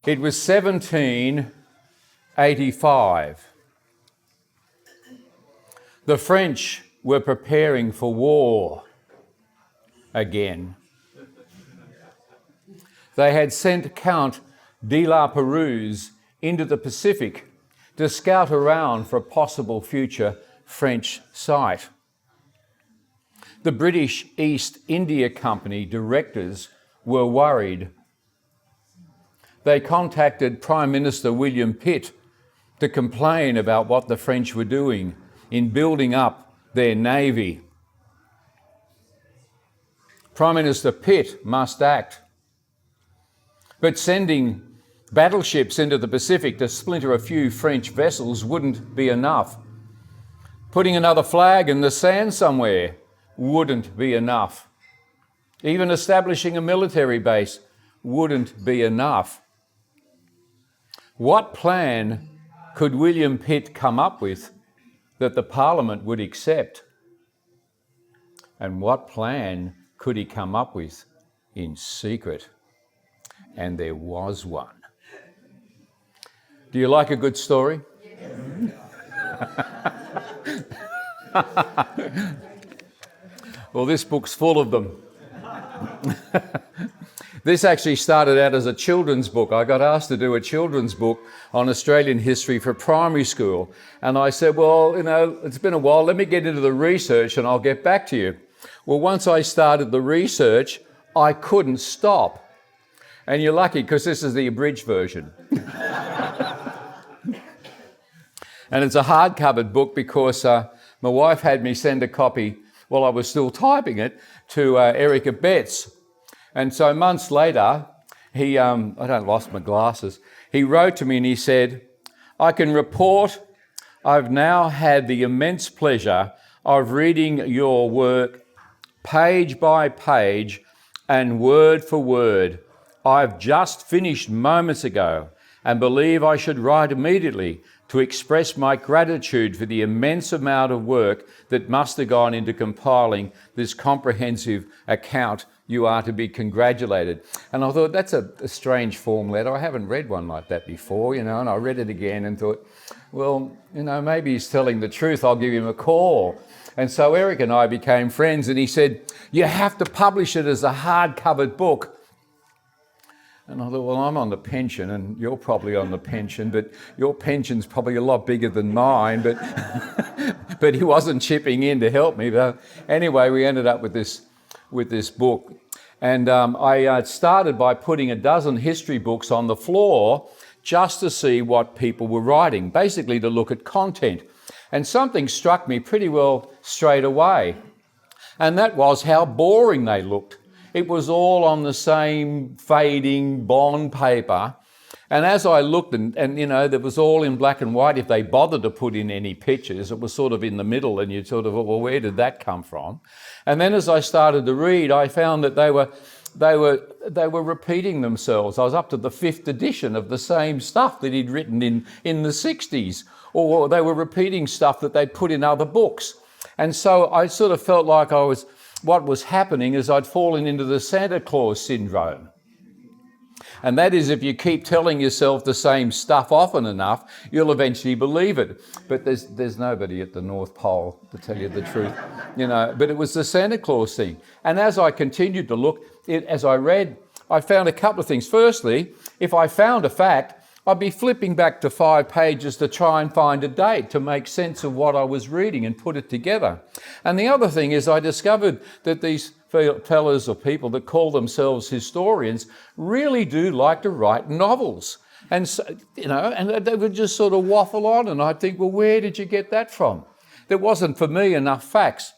It was 1785. The French were preparing for war again. They had sent Count de la Pérouse into the Pacific to scout around for a possible future French site. The British East India Company directors were worried. They contacted Prime Minister William Pitt to complain about what the French were doing in building up their navy. Prime Minister Pitt must act. But sending battleships into the Pacific to splinter a few French vessels wouldn't be enough. Putting another flag in the sand somewhere wouldn't be enough. Even establishing a military base wouldn't be enough. What plan could William Pitt come up with that the Parliament would accept? And what plan could he come up with in secret? And there was one. Do you like a good story? Well, this book's full of them. This actually started out as a children's book. I got asked to do a children's book on Australian history for primary school. And I said, well, it's been a while. Let me get into the research and I'll get back to you. Well, once I started the research, I couldn't stop. And you're lucky because this is the abridged version. And it's a hardcover book because my wife had me send a copy while I was still typing it to Eric Abetz. And so months later, I lost my glasses. He wrote to me and he said, I can report I've now had the immense pleasure of reading your work page by page and word for word. I've just finished moments ago and believe I should write immediately to express my gratitude for the immense amount of work that must have gone into compiling this comprehensive account. You are to be congratulated. And I thought, that's a strange form letter. I haven't read one like that before, and I read it again and thought, well, maybe he's telling the truth. I'll give him a call. And so Eric and I became friends, and he said, you have to publish it as a hard-covered book. And I thought, well, I'm on the pension and you're probably on the pension, but your pension's probably a lot bigger than mine, but but he wasn't chipping in to help me. But anyway, we ended up with this book. And I started by putting a dozen history books on the floor just to see what people were writing, basically to look at content. And something struck me pretty well straight away. And that was how boring they looked. It was all on the same fading bond paper. And as I looked, and there was all in black and white. If they bothered to put in any pictures, it was sort of in the middle, and you'd sort of, well, where did that come from? And then as I started to read, I found that they were repeating themselves. I was up to the 5th edition of the same stuff that he'd written in the 60s, or they were repeating stuff that they'd put in other books. And so I sort of felt like what was happening is I'd fallen into the Santa Claus syndrome. And that is, if you keep telling yourself the same stuff often enough, you'll eventually believe it. But there's nobody at the North Pole, to tell you the truth, But it was the Santa Claus thing. And as I continued to look, as I read, I found a couple of things. Firstly, if I found a fact, I'd be flipping back to 5 pages to try and find a date to make sense of what I was reading and put it together. And the other thing is I discovered that these fellows or people that call themselves historians really do like to write novels. And, so, and they would just sort of waffle on, and I'd think, well, where did you get that from? There wasn't, for me, enough facts.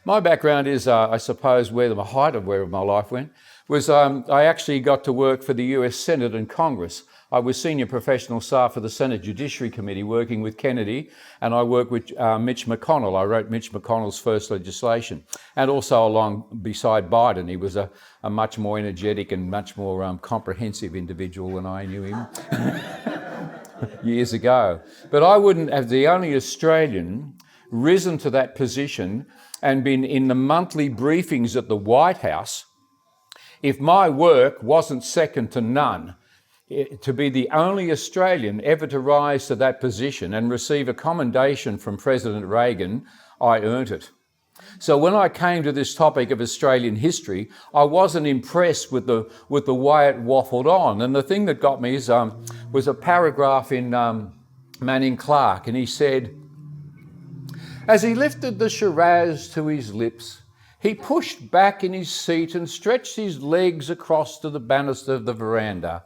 My background is, I suppose, where my life went, was I actually got to work for the US Senate and Congress. I was senior professional staff for the Senate Judiciary Committee working with Kennedy, and I worked with Mitch McConnell. I wrote Mitch McConnell's first legislation, and also along beside Biden. He was a much more energetic and much more comprehensive individual when I knew him years ago. But I wouldn't have, the only Australian, risen to that position and been in the monthly briefings at the White House if my work wasn't second to none to be the only Australian ever to rise to that position and receive a commendation from President Reagan, I earned it. So when I came to this topic of Australian history, I wasn't impressed with the way it waffled on. And the thing that got me was a paragraph in Manning Clark, and he said, as he lifted the Shiraz to his lips, he pushed back in his seat and stretched his legs across to the banister of the veranda.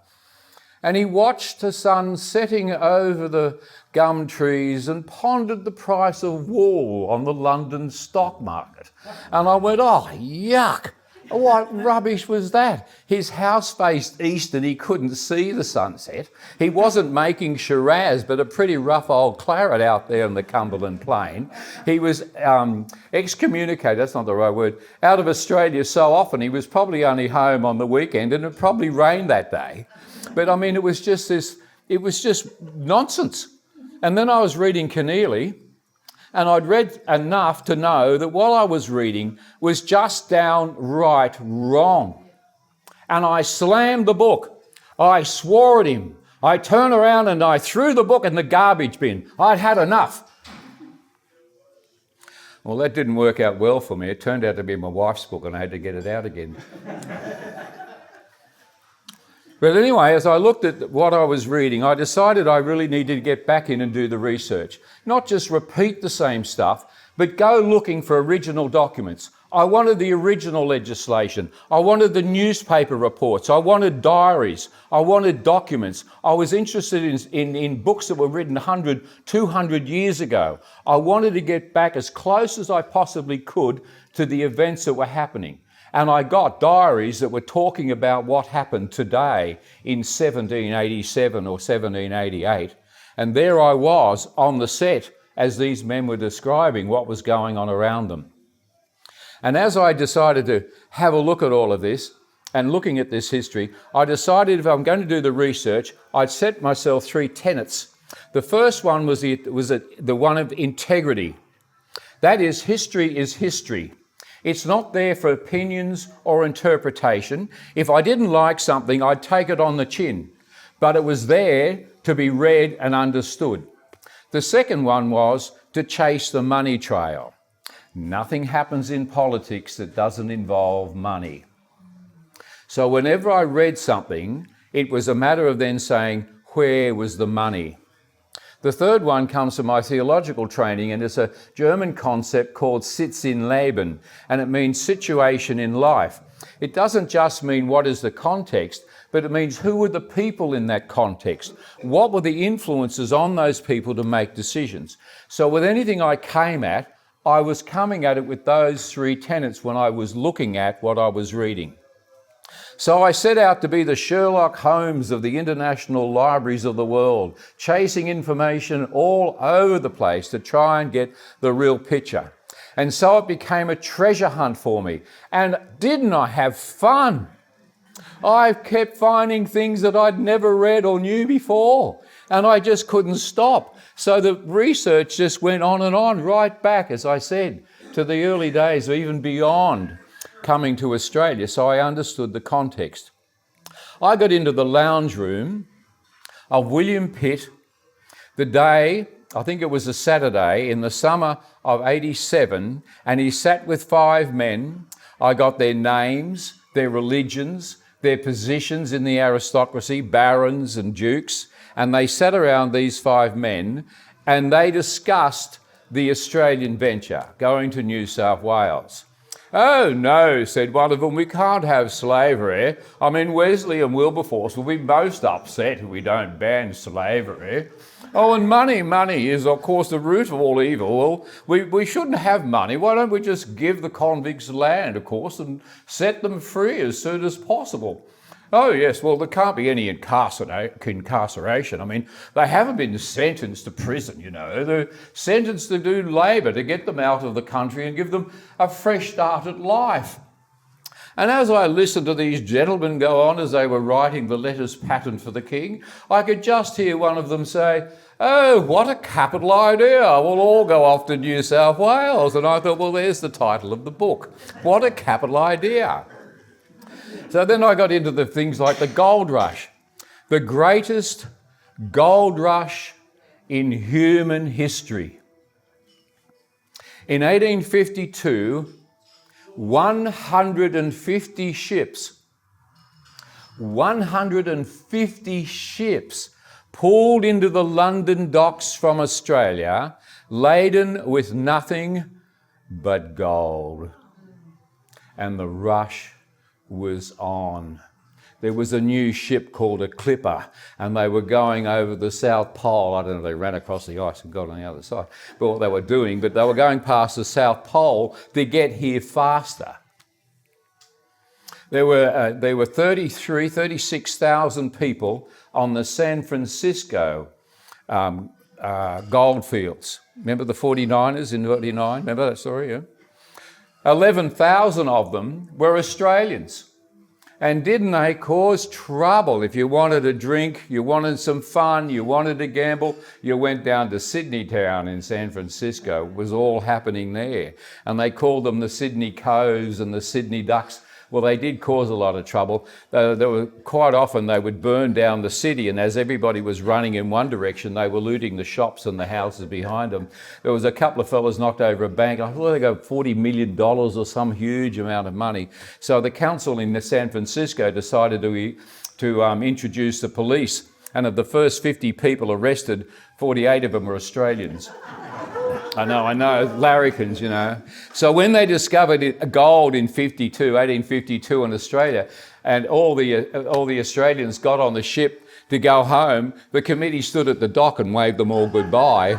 And he watched the sun setting over the gum trees and pondered the price of wool on the London stock market. And I went, oh, yuck. What rubbish was that? His house faced east and he couldn't see the sunset. He wasn't making Shiraz, but a pretty rough old claret out there in the Cumberland Plain. He was excommunicated, that's not the right word, out of Australia so often he was probably only home on the weekend, and it probably rained that day. But I mean, it was just nonsense. And then I was reading Keneally, and I'd read enough to know that what I was reading was just downright wrong. And I slammed the book. I swore at him. I turned around and I threw the book in the garbage bin. I'd had enough. Well, that didn't work out well for me. It turned out to be my wife's book and I had to get it out again. But anyway, as I looked at what I was reading, I decided I really needed to get back in and do the research. Not just repeat the same stuff, but go looking for original documents. I wanted the original legislation. I wanted the newspaper reports. I wanted diaries. I wanted documents. I was interested in books that were written 100, 200 years ago. I wanted to get back as close as I possibly could to the events that were happening. And I got diaries that were talking about what happened today in 1787 or 1788. And there I was on the set as these men were describing what was going on around them. And as I decided to have a look at all of this and looking at this history, I decided if I'm going to do the research, I'd set myself 3 tenets. The first one was the one of integrity. That is history. It's not there for opinions or interpretation. If I didn't like something, I'd take it on the chin. But it was there to be read and understood. The second one was to chase the money trail. Nothing happens in politics that doesn't involve money. So whenever I read something, it was a matter of then saying, where was the money? The third one comes from my theological training, and it's a German concept called Sitz im Leben, and it means situation in life. It doesn't just mean what is the context, but it means who were the people in that context? What were the influences on those people to make decisions? So with anything I came at, I was coming at it with those 3 tenets when I was looking at what I was reading. So I set out to be the Sherlock Holmes of the international libraries of the world, chasing information all over the place to try and get the real picture. And so it became a treasure hunt for me. And didn't I have fun? I kept finding things that I'd never read or knew before, and I just couldn't stop. So the research just went on and on, right back, as I said, to the early days, or even beyond coming to Australia, so I understood the context. I got into the lounge room of William Pitt the day, I think it was a Saturday, in the summer of 87, and he sat with 5 men. I got their names, their religions, their positions in the aristocracy, barons and dukes, and they sat around these 5 men and they discussed the Australian venture, going to New South Wales. Oh no, said one of them, we can't have slavery. I mean, Wesley and Wilberforce will be most upset if we don't ban slavery. Oh, and money is, of course, the root of all evil. Well, we shouldn't have money. Why don't we just give the convicts land, of course, and set them free as soon as possible? Oh, yes, well, there can't be any incarceration. I mean, they haven't been sentenced to prison, you know. They're sentenced to do labour to get them out of the country and give them a fresh start at life. And as I listened to these gentlemen go on as they were writing the letters patterned for the king, I could just hear one of them say, oh, what a capital idea. We'll all go off to New South Wales. And I thought, well, there's the title of the book. What a capital idea. So then I got into the things like the gold rush. The greatest gold rush in human history. In 1852, 150 ships pulled into the London docks from Australia, laden with nothing but gold. And the rush was on. There was a new ship called a clipper, and they were going over the South Pole. I don't know if they ran across the ice and got on the other side, but what they were doing, but they were going past the South Pole to get here faster. There were 36,000 people on the San Francisco gold fields. Remember the 49ers in 49? Remember that story, yeah? 11,000 of them were Australians. And didn't they cause trouble? If you wanted a drink, you wanted some fun, you wanted to gamble, you went down to Sydney Town in San Francisco. It was all happening there. And they called them the Sydney Coves and the Sydney Ducks. Well, they did cause a lot of trouble. They were, quite often they would burn down the city, and as everybody was running in one direction, they were looting the shops and the houses behind them. There was a couple of fellas knocked over a bank. I thought they got $40 million or some huge amount of money. So the council in San Francisco decided to introduce the police, and of the first 50 people arrested, 48 of them were Australians. I know, larrikins, you know. So when they discovered gold in 1852 in Australia, and all the Australians got on the ship to go home, the committee stood at the dock and waved them all goodbye.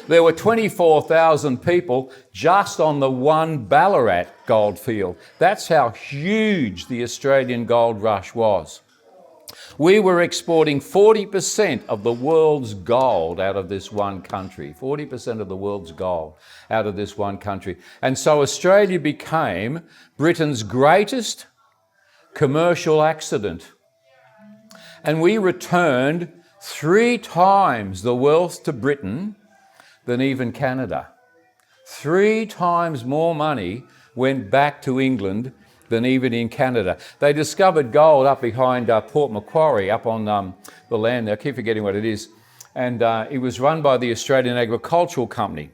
There were 24,000 people just on the one Ballarat gold field. That's how huge the Australian gold rush was. We were exporting 40% of the world's gold out of this one country. 40% of the world's gold out of this one country. And so Australia became Britain's greatest commercial accident. And we returned 3 times the wealth to Britain than even Canada. 3 times more money went back to England than even in Canada. They discovered gold up behind Port Macquarie, up on the land there. I keep forgetting what it is. And it was run by the Australian Agricultural Company.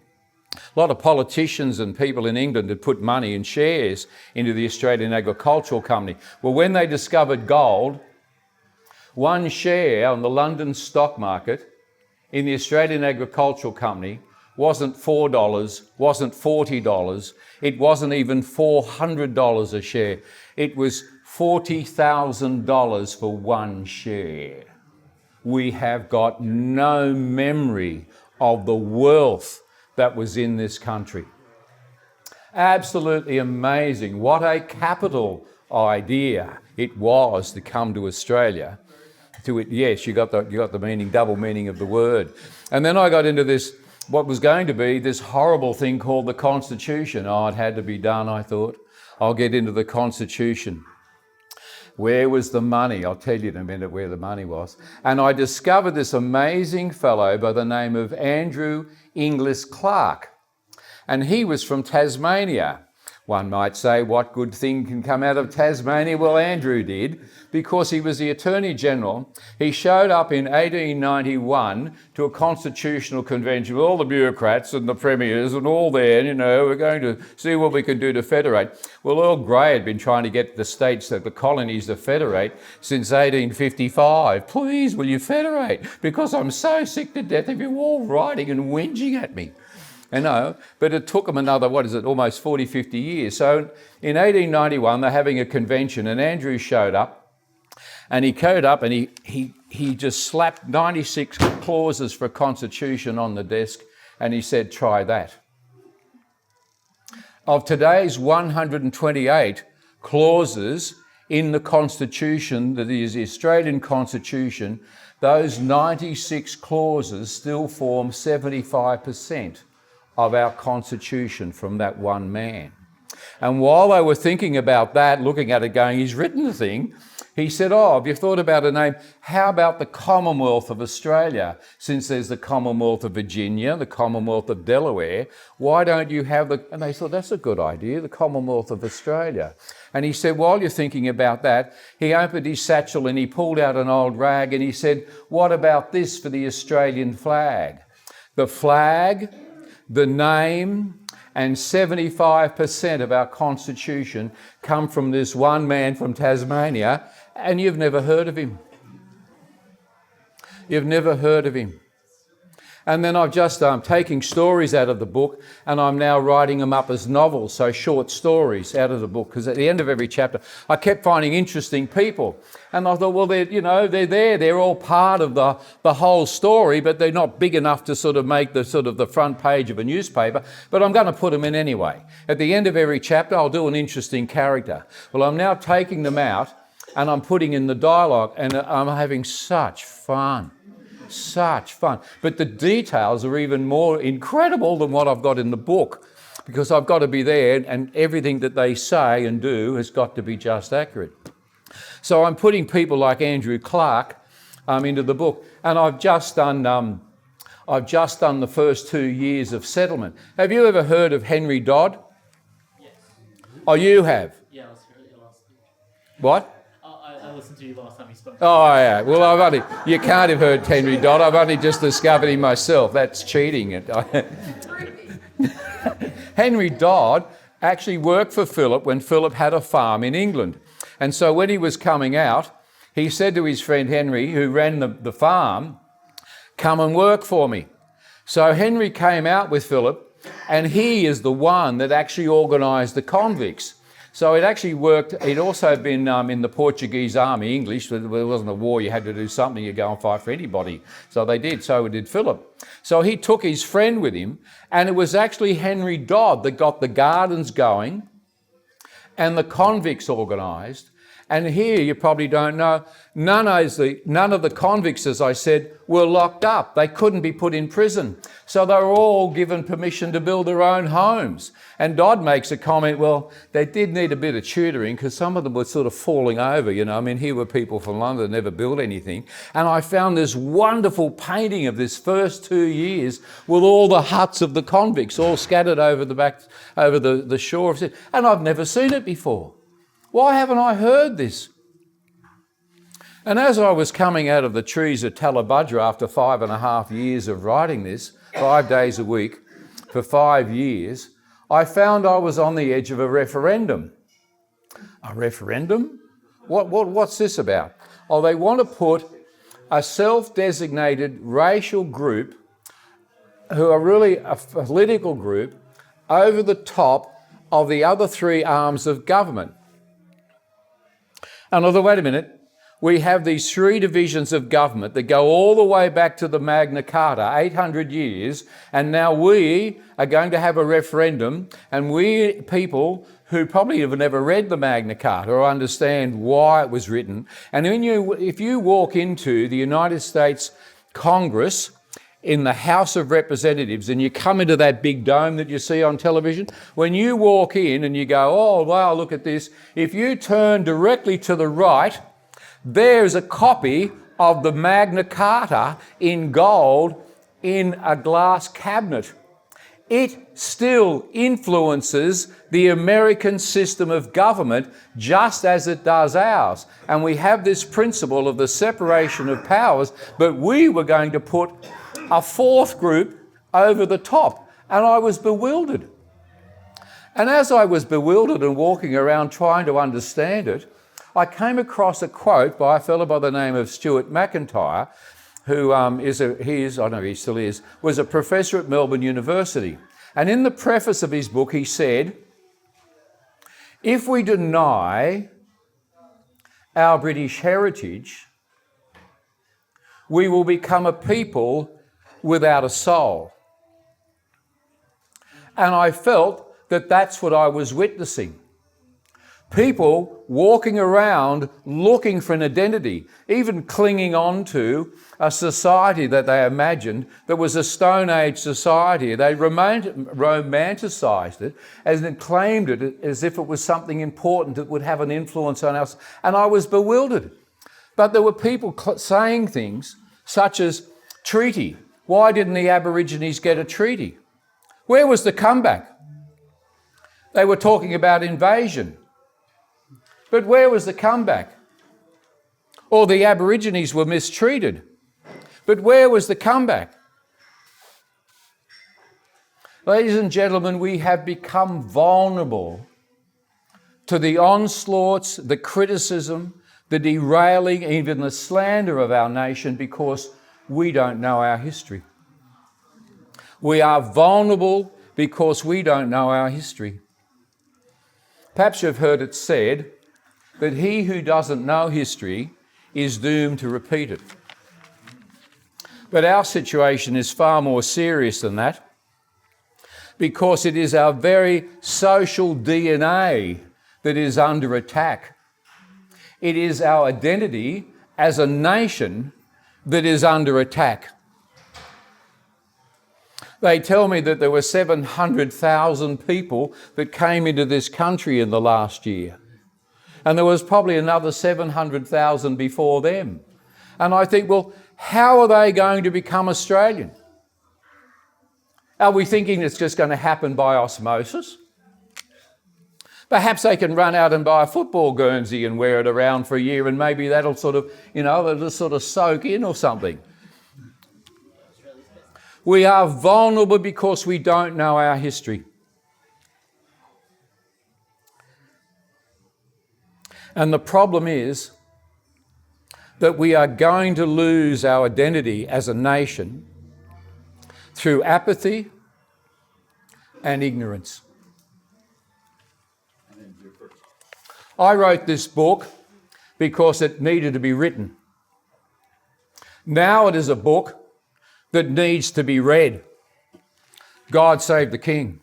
A lot of politicians and people in England had put money and shares into the Australian Agricultural Company. Well, when they discovered gold, one share on the London stock market in the Australian Agricultural Company wasn't $4, wasn't $40, it wasn't even $400 a share. It was $40,000 for one share. We have got no memory of the wealth that was in this country. Absolutely amazing. What a capital idea it was to come to Australia. Yes, you got the meaning, double meaning of the word. And then I got into this, what was going to be this horrible thing called the Constitution. Oh, it had to be done, I thought. I'll get into the Constitution. Where was the money? I'll tell you in a minute where the money was. And I discovered this amazing fellow by the name of Andrew Inglis Clark. And he was from Tasmania. One might say, what good thing can come out of Tasmania? Well, Andrew did, because he was the Attorney General. He showed up in 1891 to a constitutional convention with all the bureaucrats and the premiers and all there, you know, we're going to see what we can do to federate. Well, Earl Grey had been trying to get the states, the colonies, to federate since 1855. Please, will you federate? Because I'm so sick to death of you all writing and whinging at me. I know, but it took them another, almost 40, 50 years. So in 1891, they're having a convention, and Andrew showed up, and he coded up, and he just slapped 96 clauses for a constitution on the desk, and he said, try that. Of today's 128 clauses in the Constitution, that is the Australian Constitution, those 96 clauses still form 75% of our Constitution from that one man. And while they were thinking about that, looking at it going, he's written the thing, He said, oh, have you thought about a name? How about the Commonwealth of Australia? Since there's the Commonwealth of Virginia, the Commonwealth of Delaware, why don't you have the... And they thought, that's a good idea, the Commonwealth of Australia. And he said, while you're thinking about that, he opened his satchel and he pulled out an old rag and he said, what about this for the Australian flag? The flag, the name, and 75% of our constitution come from this one man from Tasmania, and you've never heard of him. You've never heard of him. And then I've just taking stories out of the book, and I'm now writing them up as novels, so short stories out of the book, because at the end of every chapter, I kept finding interesting people. And I thought, well, they're there, they're all part of the whole story, but they're not big enough to sort of make the front page of a newspaper, but I'm going to put them in anyway. At the end of every chapter, I'll do an interesting character. Well, I'm now taking them out, and I'm putting in the dialogue, and I'm having such fun. Such fun. But the details are even more incredible than what I've got in the book, because I've got to be there and everything that they say and do has got to be just accurate. So I'm putting people like Andrew Clark into the book, and I've just done the first 2 years of settlement. Have you ever heard of Henry Dodd? Yes. Oh, you have? Yeah, I was here last week. What? I listened to you last time you spoke. Oh, yeah. Well, you can't have heard Henry Dodd. I've only just discovered him myself. That's cheating. Henry Dodd actually worked for Philip when Philip had a farm in England. And so when he was coming out, he said to his friend Henry, who ran the farm, come and work for me. So Henry came out with Philip, and he is the one that actually organised the convicts. So it actually worked. He'd also been in the Portuguese army, English. There wasn't a war, you had to do something, you go and fight for anybody. So they did, so did Philip. So he took his friend with him, and it was actually Henry Dodd that got the gardens going and the convicts organised. And here, you probably don't know, none of the convicts, as I said, were locked up. They couldn't be put in prison. So they were all given permission to build their own homes. And Dodd makes a comment, well, they did need a bit of tutoring because some of them were sort of falling over, I mean, here were people from London that never built anything. And I found this wonderful painting of this first 2 years with all the huts of the convicts all scattered over the shore of it. And I've never seen it before. Why haven't I heard this? And as I was coming out of the trees at Tallebudgera after 5.5 years of writing this, 5 days a week, for 5 years, I found I was on the edge of a referendum. A referendum? What's this about? Oh, they want to put a self-designated racial group, who are really a political group, over the top of the other three arms of government. And I thought, wait a minute, we have these three divisions of government that go all the way back to the Magna Carta, 800 years, and now we are going to have a referendum, and we people who probably have never read the Magna Carta or understand why it was written, and if you walk into the United States Congress, in the House of Representatives, and you come into that big dome that you see on television, when you walk in and you go, oh, wow, look at this, if you turn directly to the right, there's a copy of the Magna Carta in gold in a glass cabinet. It still influences the American system of government just as it does ours. And we have this principle of the separation of powers, but we were going to put a fourth group over the top, and I was bewildered. And as I was bewildered and walking around trying to understand it, I came across a quote by a fellow by the name of Stuart McIntyre, who I don't know if he still is, was a professor at Melbourne University. And in the preface of his book, he said, if we deny our British heritage, we will become a people without a soul. And I felt that that's what I was witnessing. People walking around looking for an identity, even clinging on to a society that they imagined that was a Stone Age society. They romanticised it and claimed it as if it was something important that would have an influence on us. And I was bewildered. But there were people saying things such as treaty. Why didn't the Aborigines get a treaty? Where was the comeback? They were talking about invasion. But where was the comeback? Or the Aborigines were mistreated. But where was the comeback? Ladies and gentlemen, we have become vulnerable to the onslaughts, the criticism, the derailing, even the slander of our nation because we don't know our history. We are vulnerable because we don't know our history. Perhaps you've heard it said that he who doesn't know history is doomed to repeat it. But our situation is far more serious than that, because it is our very social DNA that is under attack. It is our identity as a nation that is under attack. They tell me that there were 700,000 people that came into this country in the last year. And there was probably another 700,000 before them. And I think, well, how are they going to become Australian? Are we thinking it's just going to happen by osmosis? Perhaps they can run out and buy a football Guernsey and wear it around for a year, and maybe that'll sort of, they'll sort of soak in or something. We are vulnerable because we don't know our history. And the problem is that we are going to lose our identity as a nation through apathy and ignorance. I wrote this book because it needed to be written. Now it is a book that needs to be read. God Save the King.